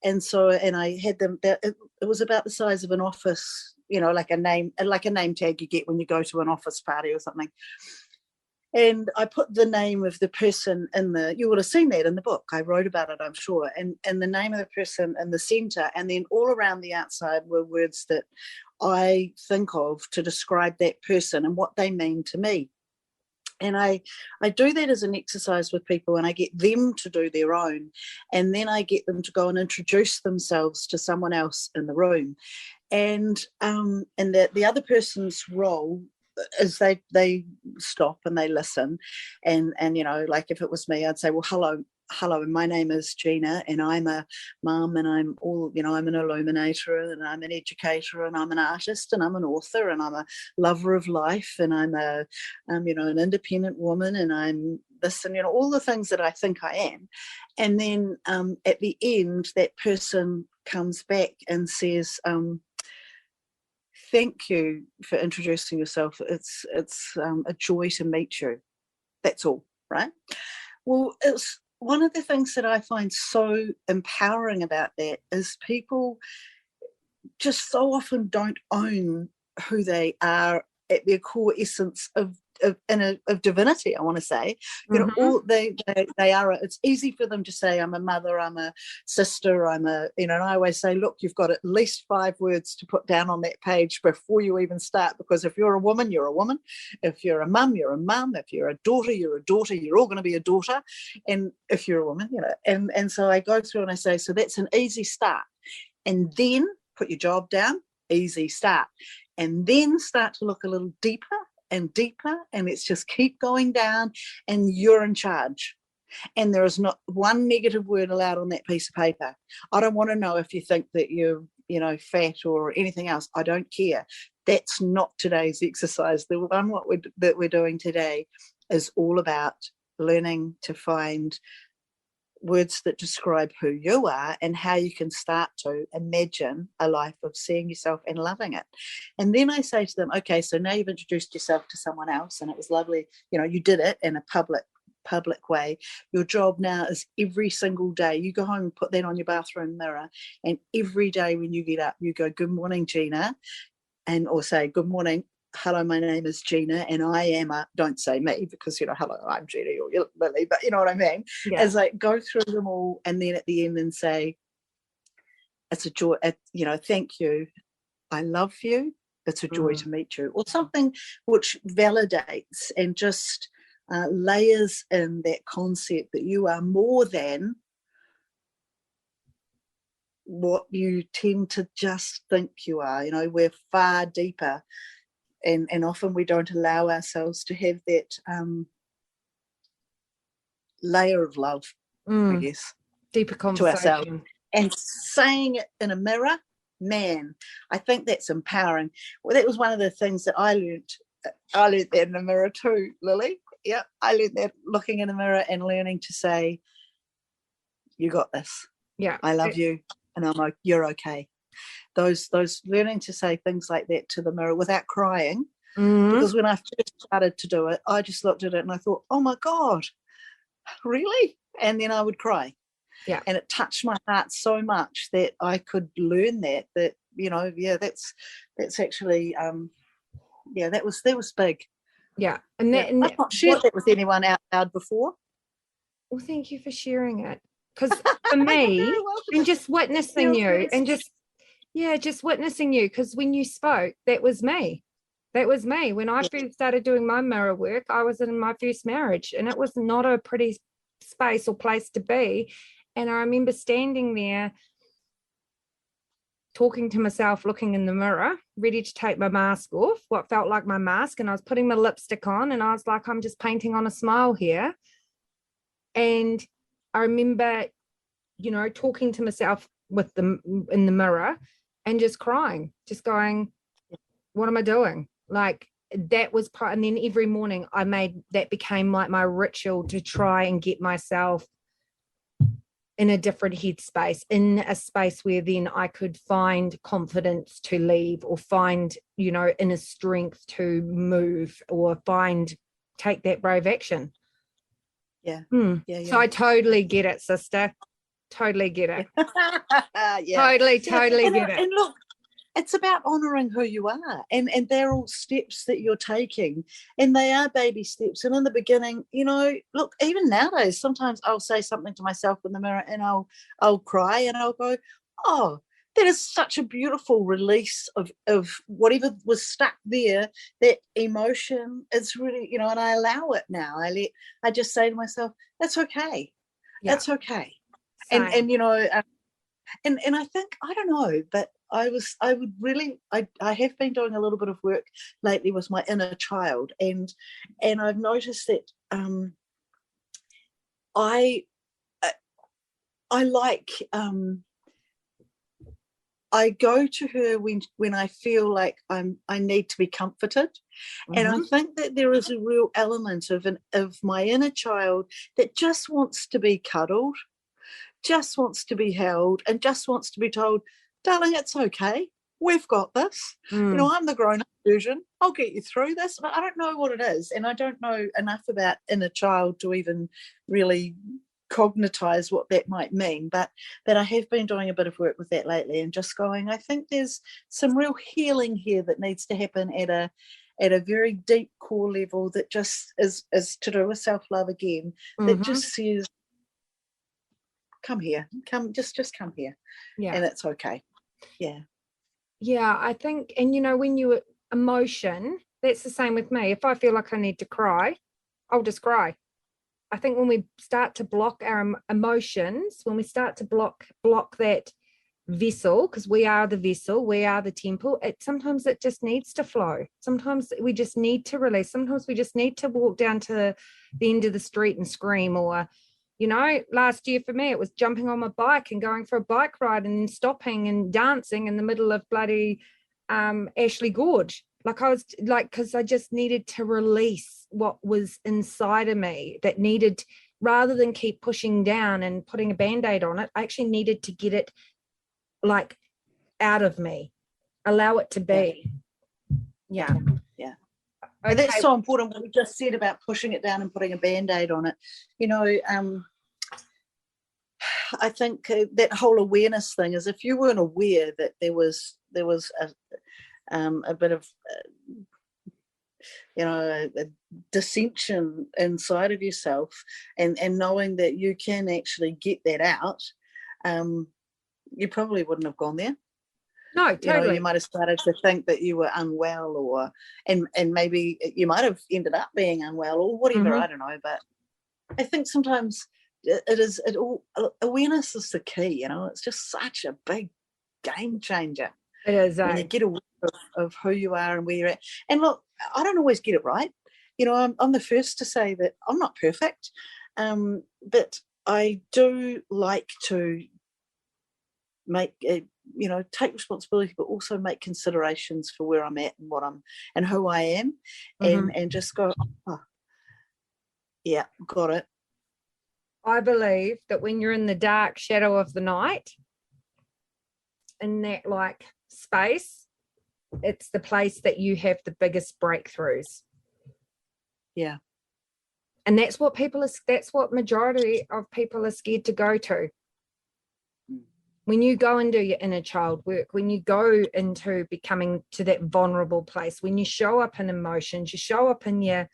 And I had them, it was about the size of an office, like a name tag you get when you go to an office party or something. And I put the name of the person you would have seen that in the book. I wrote about it, I'm sure. And the name of the person in the center. And then all around the outside were words that I think of to describe that person and what they mean to me. And I do that as an exercise with people, and I get them to do their own. And then I get them to go and introduce themselves to someone else in the room. And the other person's role is they stop and they listen, and like if it was me, I'd say, well, hello, and my name is Gina, and I'm a mum, and I'm an illuminator, and I'm an educator, and I'm an artist, and I'm an author, and I'm a lover of life, and I'm an independent woman, and I'm this, and all the things that I think I am. And then at the end, that person comes back and says, thank you for introducing yourself. It's a joy to meet you. That's all, right? Well, it's one of the things that I find so empowering about that is people just so often don't own who they are at their core essence of divinity. I want to say, all they are. It's easy for them to say, I'm a mother, I'm a sister, I'm a, and I always say, look, you've got at least 5 words to put down on that page before you even start, because if you're a woman, you're a woman. If you're a mum, you're a mum. If you're a daughter, you're a daughter. You're all going to be a daughter. And if you're a woman, and so I go through and I say, so that's an easy start. And then put your job down, easy start. And then start to look a little deeper and deeper, and it's just keep going down, and you're in charge. And there is not one negative word allowed on that piece of paper. I don't want to know if you think that you're, fat or anything else. I don't care. That's not today's exercise. The one that we're doing today is all about learning to find words that describe who you are and how you can start to imagine a life of seeing yourself and loving it. And then I say to them, okay, so now you've introduced yourself to someone else and it was lovely, you did it in a public way. Your job now is every single day you go home and put that on your bathroom mirror, and every day when you get up you go, good morning, Gina, or say, good morning, hello, my name is Gina, and I am don't say me, because hello, I'm Gina, or you're Lily, but you know what I mean. Yeah. As I go through them all, and then at the end and say, it's a joy, thank you, I love you, it's a joy to meet you, or something which validates and just layers in that concept that you are more than what you tend to just think you are. We're far deeper. And often we don't allow ourselves to have that layer of love, I guess, deeper conversation to ourselves. And saying it in a mirror, man, I think that's empowering. Well, that was one of the things that I learned. I learned that in the mirror too, Lily. Yeah, I learned that looking in the mirror and learning to say, "You got this. Yeah, I love you, and I'm like, you're okay." Those learning to say things like that to the mirror without crying, because when I first started to do it, I just looked at it and I thought, oh my God, really? And then I would cry. Yeah. And it touched my heart so much that I could learn that that's actually that was big. Yeah. And that, and I've not shared that with anyone out loud before. Well, thank you for sharing it. Because for me, and just witnessing you and just witnessing you, because when you spoke, that was me. That was me. When I first started doing my mirror work, I was in my first marriage, and it was not a pretty space or place to be. And I remember standing there talking to myself, looking in the mirror, ready to take my mask off, what felt like my mask, and I was putting my lipstick on, and I was like, I'm just painting on a smile here. And I remember, talking to myself in the mirror and just crying, just going, what am I doing? Like, that was part. And then every morning that became like my ritual to try and get myself in a different headspace, in a space where then I could find confidence to leave, or find, inner strength to move, or take that brave action. Yeah. So I totally get it, sister. Totally get it. Totally get it. And look, it's about honouring who you are, and they're all steps that you're taking, and they are baby steps. And in the beginning, look, even nowadays, sometimes I'll say something to myself in the mirror, and I'll cry, and I'll go, oh, that is such a beautiful release of whatever was stuck there. That emotion is really, and I allow it now. I just say to myself, that's okay. Yeah. That's okay. Same. And and I think, I don't know, but I have been doing a little bit of work lately with my inner child, and I've noticed that I like I go to her when I feel like I need to be comforted. And I think that there is a real element of my inner child that just wants to be cuddled, just wants to be held, and just wants to be told, darling, it's okay. We've got this. I'm the grown-up version. I'll get you through this. But I don't know what it is. And I don't know enough about inner child to even really cognitize what that might mean. But I have been doing a bit of work with that lately and just going, I think there's some real healing here that needs to happen at a very deep core level that just is to do with self-love again, that just says, come here, just come here. Yeah. And it's okay. Yeah, I think, and when you emotion, that's the same with me. If I feel like I need to cry, I'll just cry. I think when we start to block our emotions, when we start to block that vessel, because we are the vessel, we are the temple, sometimes it just needs to flow. Sometimes we just need to release. Sometimes we just need to walk down to the end of the street and scream. Or last year for me, it was jumping on my bike and going for a bike ride and then stopping and dancing in the middle of bloody Ashley Gorge. Because I just needed to release what was inside of me that needed, rather than keep pushing down and putting a Band-Aid on it, I actually needed to get it out of me, allow it to be. Yeah. Okay. And that's so important what we just said about pushing it down and putting a Band-Aid on it. I think that whole awareness thing is, if you weren't aware that there was a bit of a dissension inside of yourself, and knowing that you can actually get that out, you probably wouldn't have gone there. No, totally. You might have started to think that you were unwell, and maybe you might have ended up being unwell or whatever. I don't know, but I think sometimes awareness is the key. It's just such a big game changer. It is. When you get aware of who you are and where you're at. And look, I don't always get it right. I'm the first to say that I'm not perfect, but I do like to make take responsibility, but also make considerations for where I'm at and what I'm and who I am, and just go, yeah, got it. I believe that when you're in the dark shadow of the night, in that space, it's the place that you have the biggest breakthroughs. Yeah. And that's what majority of people are scared to go to. When you go and do your inner child work, when you go into becoming to that vulnerable place, when you show up in emotions, you show up in your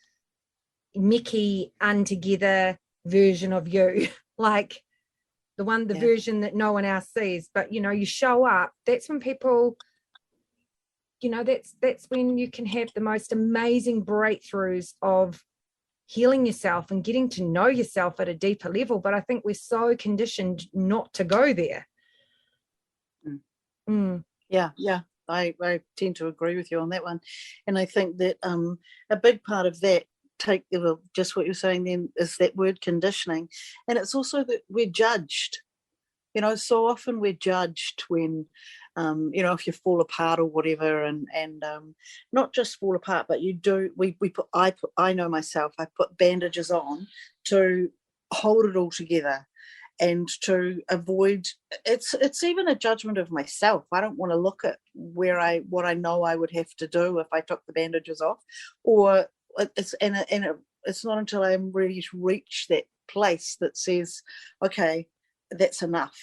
Mickey untogether version of you, the version that no one else sees, but you show up, that's when people, that's when you can have the most amazing breakthroughs of healing yourself and getting to know yourself at a deeper level. But I think we're so conditioned not to go there. Yeah, I tend to agree with you on that one. And I think that a big part of that, just what you're saying then, is that word conditioning. And it's also that we're judged. So often we're judged when, if you fall apart or whatever, and not just fall apart, but you do. I know myself. I put bandages on to hold it all together, and to avoid. It's even a judgment of myself. I don't want to look at what I know I would have to do if I took the bandages off, or it's not until I'm ready to reach that place that says, okay, that's enough.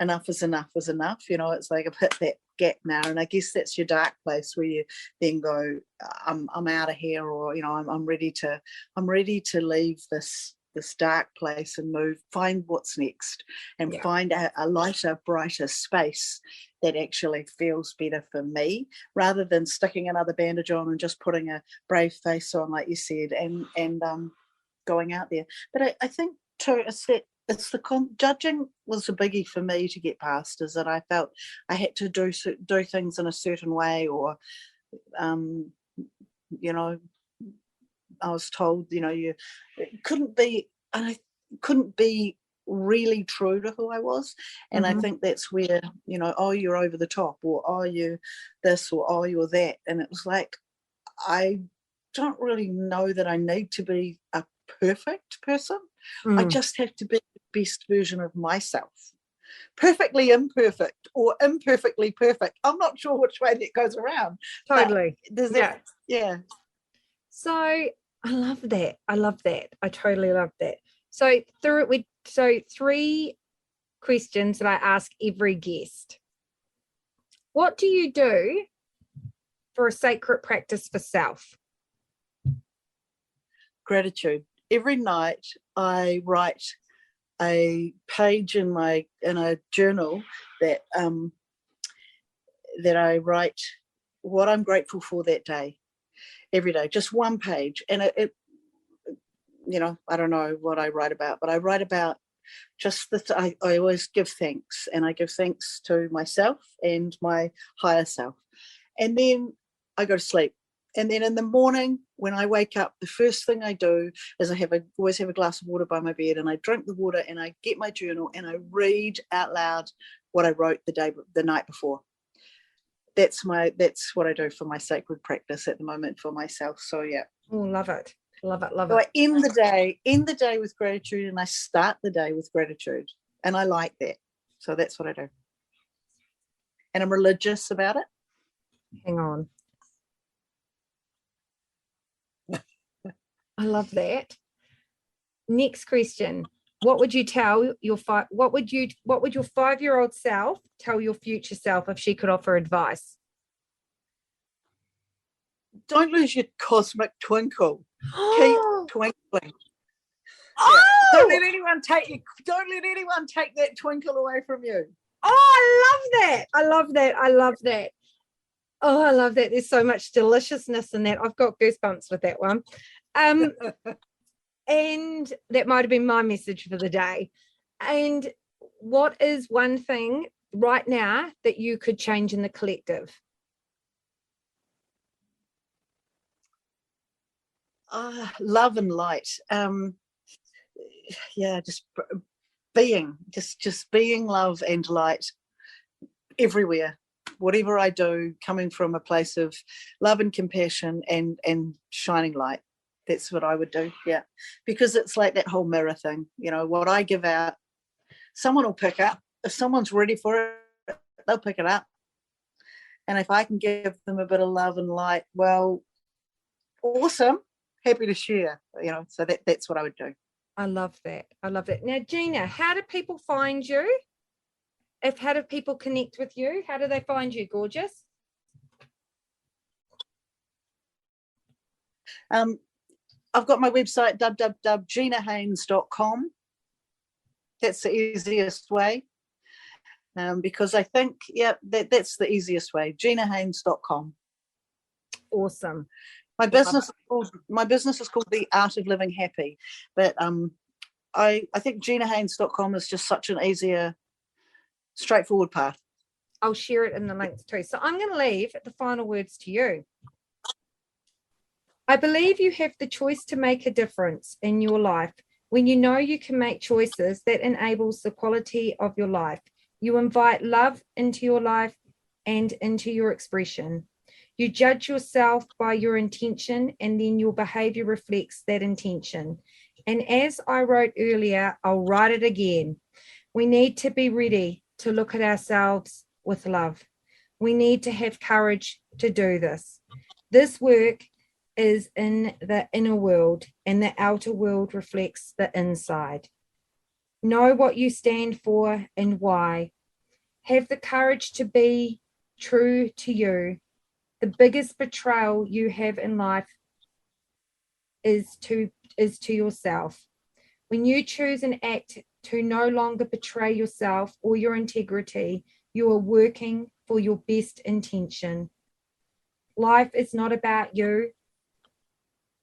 Enough is enough is enough. It's like I've hit that gap now, and I guess that's your dark place where you then go, I'm out of here, or I'm ready to leave this dark place and find what's next, and find a lighter, brighter space that actually feels better for me, rather than sticking another bandage on and just putting a brave face on, like you said, and going out there. But I think too, it's the judging was a biggie for me to get past, is that I felt I had to do things in a certain way, or I was told, you couldn't be, and I couldn't be really true to who I was. And I think that's where, you know, oh, you're over the top, or oh, you this, or oh, you're that. And it was like, I don't really know that I need to be a perfect person. I just have to be the best version of myself. Perfectly imperfect or imperfectly perfect. I'm not sure which way that goes around. Totally. Yeah. So I love that. I totally love that. So three questions that I ask every guest. What do you do for a sacred practice for self? Gratitude. Every night I write a page in a journal that I write what I'm grateful for that day, every day, just one page. And it you know, I don't know what I write about, but I write about just that I always give thanks, and I give thanks to myself and my higher self. And then I go to sleep. And then in the morning, when I wake up, the first thing I do is I always have a glass of water by my bed, and I drink the water, and I get my journal, and I read out loud what I wrote the night before. That's what I do for my sacred practice at the moment for myself. So yeah. Oh, love it. So I end the day with gratitude, and I start the day with gratitude. And I like that. So that's what I do. And I'm religious about it. Hang on. I love that. Next question. What would you tell your 5-year-old self tell your future self if she could offer advice? Don't lose your cosmic twinkle. Keep twinkling. Oh! Yeah. Don't let anyone take that twinkle away from you. Oh, I love that. Oh, I love that. There's so much deliciousness in that. I've got goosebumps with that one. And that might have been my message for the day. And what is one thing right now that you could change in the collective? Love and light. Just being love and light everywhere. Whatever I do, coming from a place of love and compassion and shining light. That's what I would do, yeah. Because it's like that whole mirror thing. You know, what I give out, someone will pick up. If someone's ready for it, they'll pick it up. And if I can give them a bit of love and light, well, awesome. Happy to share, you know. So that's what I would do. I love that. Now, Gina, how do people find you? How do people connect with you? How do they find you, gorgeous? I've got my website, www.ginahaines.com. That's the easiest way. Because I think, that's the easiest way, ginahaines.com. Awesome. My business is called The Art of Living Happy, but I think ginahaines.com is just such an easier, straightforward path. I'll share it in the links too. So I'm going to leave the final words to you. I believe you have the choice to make a difference in your life. When you know you can make choices that enables the quality of your life, you invite love into your life and into your expression. You judge yourself by your intention, and then your behavior reflects that intention. And as I wrote earlier, I'll write it again. We need to be ready to look at ourselves with love. We need to have courage to do this. This work is in the inner world, and the outer world reflects the inside. Know what you stand for and why. Have the courage to be true to you. The biggest betrayal you have in life is to yourself. When you choose an act to no longer betray yourself or your integrity, you are working for your best intention. Life is not about you.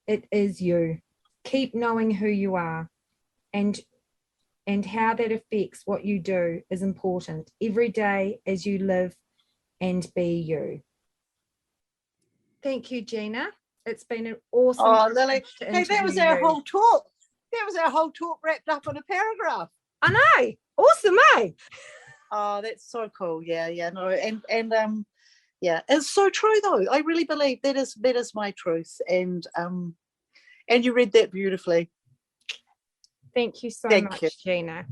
It is you. Keep knowing who you are, and how that affects what you do is important every day as you live and be you. Thank you, Gina. It's been an awesome. Oh, Lily. Hey, that was our whole talk. That was our whole talk wrapped up in a paragraph. I know. Awesome, eh? Oh, that's so cool. Yeah, no, and yeah, it's so true though. I really believe that is my truth, and you read that beautifully. Thank you so Thank much, you. Gina.